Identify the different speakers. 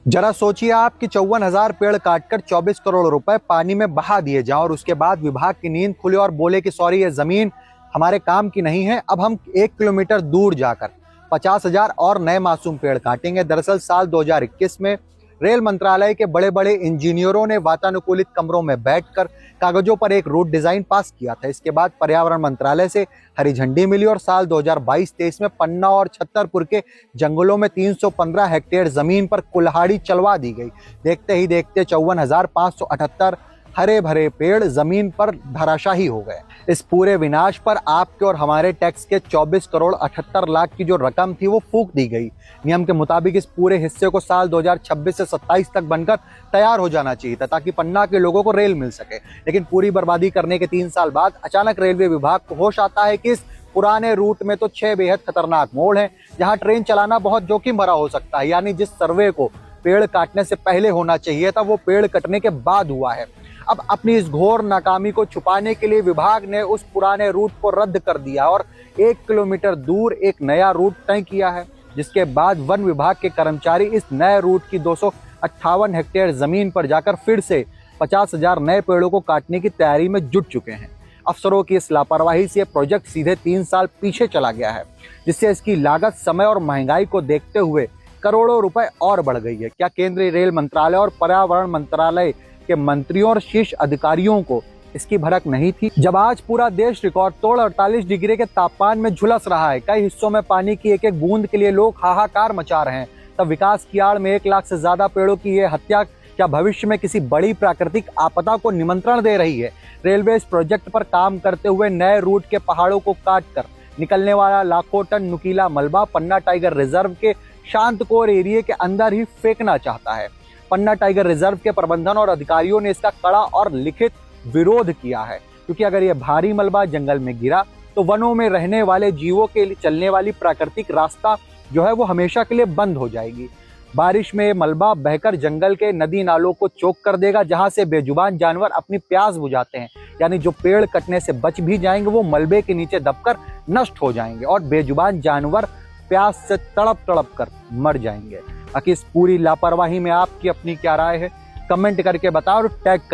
Speaker 1: जरा सोचिए आप कि 54,000 पेड़ काटकर 24 करोड़ रुपए पानी में बहा दिए जाएं और उसके बाद विभाग की नींद खुले और बोले कि सॉरी ये जमीन हमारे काम की नहीं है। अब हम 1 किलोमीटर दूर जाकर 50,000 और नए मासूम पेड़ काटेंगे। दरअसल साल 2021 में रेल मंत्रालय के बड़े बड़े इंजीनियरों ने वातानुकूलित कमरों में बैठकर कागजों पर एक रूट डिजाइन पास किया था। इसके बाद पर्यावरण मंत्रालय से हरी झंडी मिली और साल 2022-23 में पन्ना और छतरपुर के जंगलों में 315 हेक्टेयर जमीन पर कुल्हाड़ी चलवा दी गई। देखते ही देखते 54,578 हरे भरे पेड़ जमीन पर धराशाही हो गए। इस पूरे विनाश पर आपके और हमारे टैक्स के 24 करोड़ 78 लाख की जो रकम थी वो फूंक दी गई। नियम के मुताबिक इस पूरे हिस्से को साल 2026 से 27 तक बनकर तैयार हो जाना चाहिए था ताकि पन्ना के लोगों को रेल मिल सके। लेकिन पूरी बर्बादी करने के 3 साल बाद अचानक रेलवे विभाग को होश आता है कि इस पुराने रूट में तो 6 बेहद खतरनाक मोड़ हैं जहां ट्रेन चलाना बहुत जोखिम भरा हो सकता है। यानी जिस सर्वे को पेड़ काटने से पहले होना चाहिए था वो पेड़ कटने के बाद हुआ है। अब अपनी इस घोर नाकामी को छुपाने के लिए विभाग ने उस पुराने रूट को रद्द कर दिया और 1 किलोमीटर दूर एक नया रूट तय किया है, जिसके बाद वन विभाग के कर्मचारी इस नए रूट की 258 हेक्टेयर जमीन पर जाकर फिर से 50,000 नए पेड़ों को काटने की तैयारी में जुट चुके हैं। अफसरों की इस लापरवाही से प्रोजेक्ट सीधे 3 साल पीछे चला गया है, जिससे इसकी लागत, समय और महंगाई को देखते हुए करोड़ों रुपए और बढ़ गई है। क्या केंद्रीय रेल मंत्रालय और पर्यावरण मंत्रालय के मंत्रियों और शीर्ष अधिकारियों को इसकी भनक नहीं थी? जब आज पूरा देश रिकॉर्ड तोड़ 48 डिग्री के तापमान में झुलस रहा है, कई हिस्सों में पानी की एक एक बूंद के लिए लोग हाहाकार मचा रहे हैं, तब विकास की आड़ में 1 लाख से ज्यादा पेड़ों की ये हत्या क्या भविष्य में किसी बड़ी प्राकृतिक आपदा को निमंत्रण दे रही है? रेलवे इस प्रोजेक्ट पर काम करते हुए नए रूट के पहाड़ों को काट कर निकलने वाला लाखों टन नुकीला मलबा पन्ना टाइगर रिजर्व के शांत कोर एरिया के अंदर ही फेंकना चाहता है। पन्ना टाइगर रिजर्व के प्रबंधन और अधिकारियों ने इसका कड़ा और लिखित विरोध किया है, क्योंकि अगर यह भारी मलबा जंगल में गिरा तो वनों में रहने वाले जीवों के लिए चलने वाली प्राकृतिक रास्ता जो है वो हमेशा के लिए बंद हो जाएगी। बारिश में मलबा बहकर जंगल के नदी नालों को चोक कर देगा, जहां से बेजुबान जानवर अपनी प्यास बुझाते हैं। यानी जो पेड़ कटने से बच भी जाएंगे वो मलबे के नीचे दबकर नष्ट हो जाएंगे और बेजुबान जानवर प्यास से तड़प तड़प कर मर जाएंगे। बाकी इस पूरी लापरवाही में आपकी अपनी क्या राय है? कमेंट करके बताओ और टैग कर